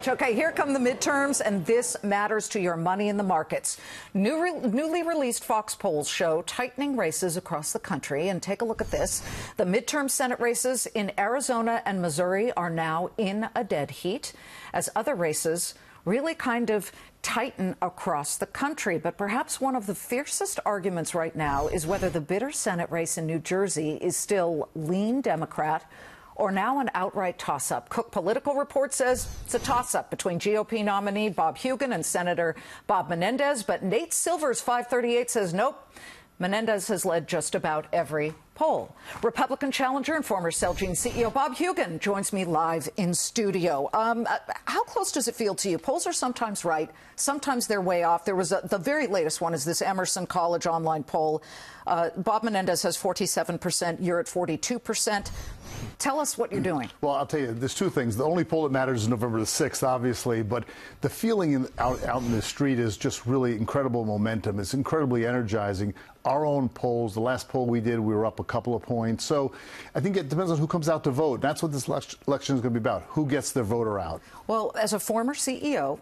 Okay, here come the midterms, and this matters to your money in the markets. Newly released Fox polls show tightening races across the country. And take a look at this. The midterm Senate races in Arizona and Missouri are now in a dead heat, as other races really kind of tighten across the country. But perhaps one of the fiercest arguments right now is whether the bitter Senate race in New Jersey is still lean Democrat or now an outright toss-up. Cook Political Report says it's a toss-up between GOP nominee Bob Hugin and Senator Bob Menendez. But Nate Silver's 538 says nope. Menendez has led just about every poll. Republican challenger and former Celgene CEO Bob Hugin joins me live in studio. How close does it feel to you? Polls are sometimes right, sometimes they're way off. There was the very latest one is this Emerson College online poll. Bob Menendez has 47%. You're at 42%. Tell us what you're doing. Well, I'll tell you, there's two things. The only poll that matters is November the 6th, obviously, but the feeling out in the street is just really incredible momentum. It's incredibly energizing. Our own polls, the last poll we did, we were up a couple of points. So I think it depends on who comes out to vote. That's what this election is going to be about. Who gets their voter out? Well, as a former CEO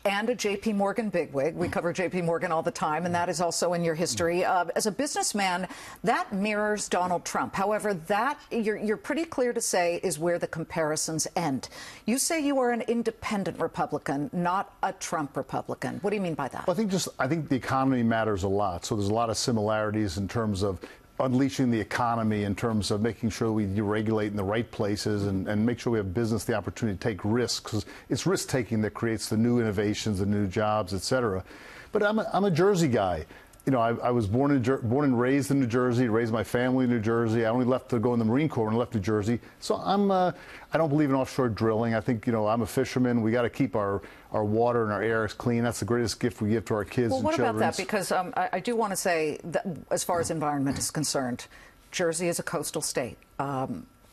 and a J.P. Morgan bigwig. We cover J.P. Morgan all the time, and that is also in your history. As a businessman, that mirrors Donald Trump. However, that, you're pretty clear to say, is where the comparisons end. You say you are an independent Republican, not a Trump Republican. What do you mean by that? Well, I think the economy matters a lot. So there's a lot of similarities in terms of unleashing the economy, in terms of making sure we deregulate in the right places and make sure we have business the opportunity to take risks, because it's risk-taking that creates the new innovations, the new jobs, et cetera. But I'm a Jersey guy. You know, I was born and raised in New Jersey, raised my family in New Jersey. I only left to go in the Marine Corps and left New Jersey. So I don't believe in offshore drilling. I think, I'm a fisherman. We got to keep our water and our air clean. That's the greatest gift we give to our kids and children. Well, what about that? Because I do want to say that as far as environment is concerned, Jersey is a coastal state.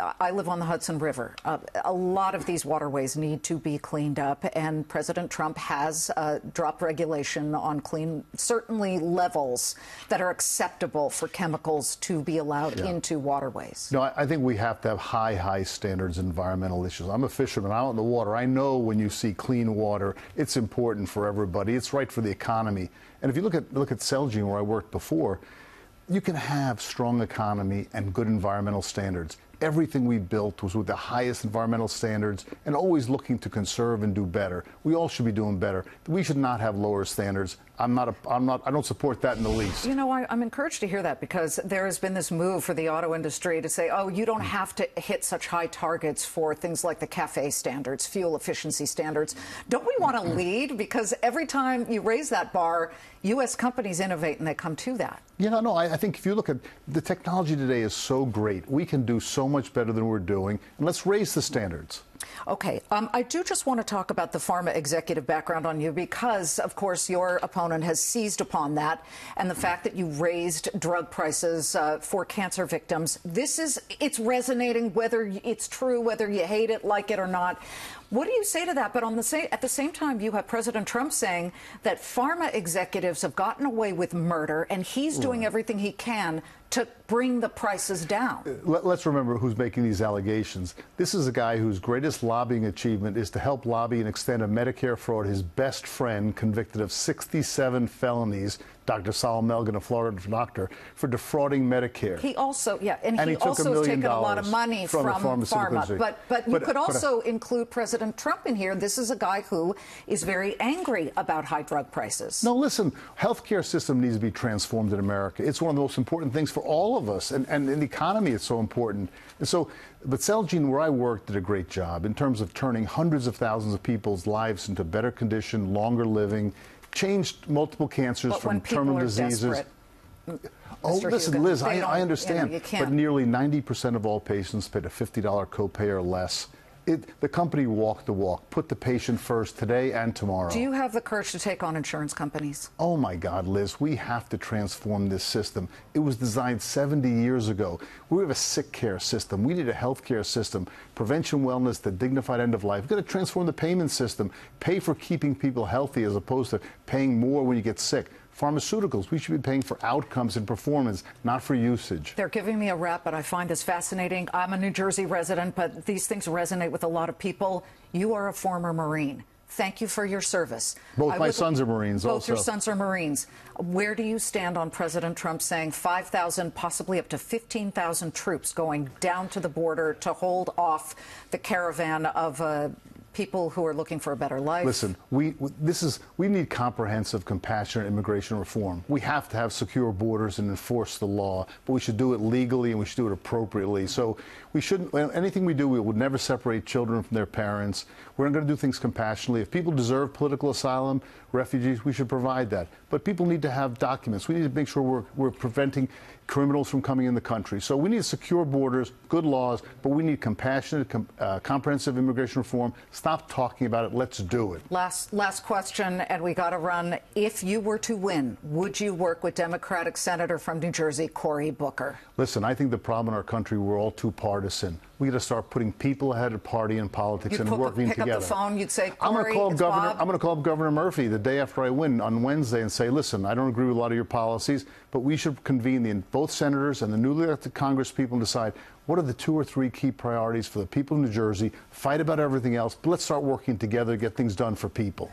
I live on the Hudson River. A lot of these waterways need to be cleaned up, and President Trump has dropped regulation on certainly levels that are acceptable for chemicals to be allowed into waterways. No, I think we have to have high standards in environmental issues. I'm a fisherman. I'm out in the water. I know when you see clean water, it's important for everybody. It's right for the economy. And if you look at Celgene, where I worked before, you can have strong economy and good environmental standards. Everything we built was with the highest environmental standards and always looking to conserve and do better. We all should be doing better. We should not have lower standards. I don't support that in the least. I'm encouraged to hear that, because there has been this move for the auto industry to say, oh, you don't have to hit such high targets for things like the CAFE standards, fuel efficiency standards. Don't we want to lead? Because every time you raise that bar, U.S. companies innovate and they come to that. I think if you look at the technology today is so great. We can do so much better than we're doing. And let's raise the standards. Okay. I do just want to talk about the pharma executive background on you, because, of course, your opponent has seized upon that and the fact that you raised drug prices for cancer victims. It's resonating, whether it's true, whether you hate it, like it or not. What do you say to that? But at the same time, you have President Trump saying that pharma executives have gotten away with murder, and he's doing everything he can to bring the prices down. Let's remember who's making these allegations. This is a guy whose greatest lobbying achievement is to help lobby and extend a Medicare fraud. His best friend, convicted of 67 felonies, Dr. Sol Milligan, a Florida doctor, for defrauding Medicare. He also, and he also has taken a lot of money from pharma. But you could also include President Trump in here. This is a guy who is very angry about high drug prices. No, listen, healthcare system needs to be transformed in America. It's one of the most important things for all of us, and in the economy it's so important. And so, but Celgene, where I worked, did a great job in terms of turning hundreds of thousands of people's lives into better condition, longer living, changed multiple cancers from terminal diseases. Oh, listen, Liz, I understand, but nearly 90% of all patients paid a $50 copay or less. The company walked the walk, put the patient first today and tomorrow. Do you have the courage to take on insurance companies? Oh, my God, Liz, we have to transform this system. It was designed 70 years ago. We have a sick care system. We need a health care system, prevention, wellness, the dignified end of life. We've got to transform the payment system, pay for keeping people healthy as opposed to paying more when you get sick. Pharmaceuticals, we should be paying for outcomes and performance, not for usage. They're giving me a rep, but I find this fascinating. I'm a New Jersey resident, but these things resonate with a lot of people. You are a former Marine. Thank you for your service. Both my sons are Marines both also. Your sons are Marines. Where do you stand on President Trump saying 5,000, possibly up to 15,000 troops going down to the border to hold off the caravan of people who are looking for a better life? Listen, we need comprehensive, compassionate immigration reform. We have to have secure borders and enforce the law, but we should do it legally and we should do it appropriately. So we shouldn't, anything we do, we would never separate children from their parents. We're going to do things compassionately. If people deserve political asylum, refugees, we should provide that. But people need to have documents. We need to make sure we're preventing criminals from coming in the country. So we need secure borders, good laws, but we need compassionate, comprehensive immigration reform. Stop talking about it. Let's do it. Last question, and we got to run. If you were to win, would you work with Democratic Senator from New Jersey, Cory Booker? Listen, I think the problem in our country, we're all too partisan. We got to start putting people ahead of party and politics and working together. Pick up the phone, you'd say, I'm Cory, going to call Bob. Governor Murphy the day after I win on Wednesday and say, listen, I don't agree with a lot of your policies, but we should convene both senators and the newly elected Congress people and decide what are the 2 or 3 key priorities for the people of New Jersey, fight about everything else, but let's start working together to get things done for people.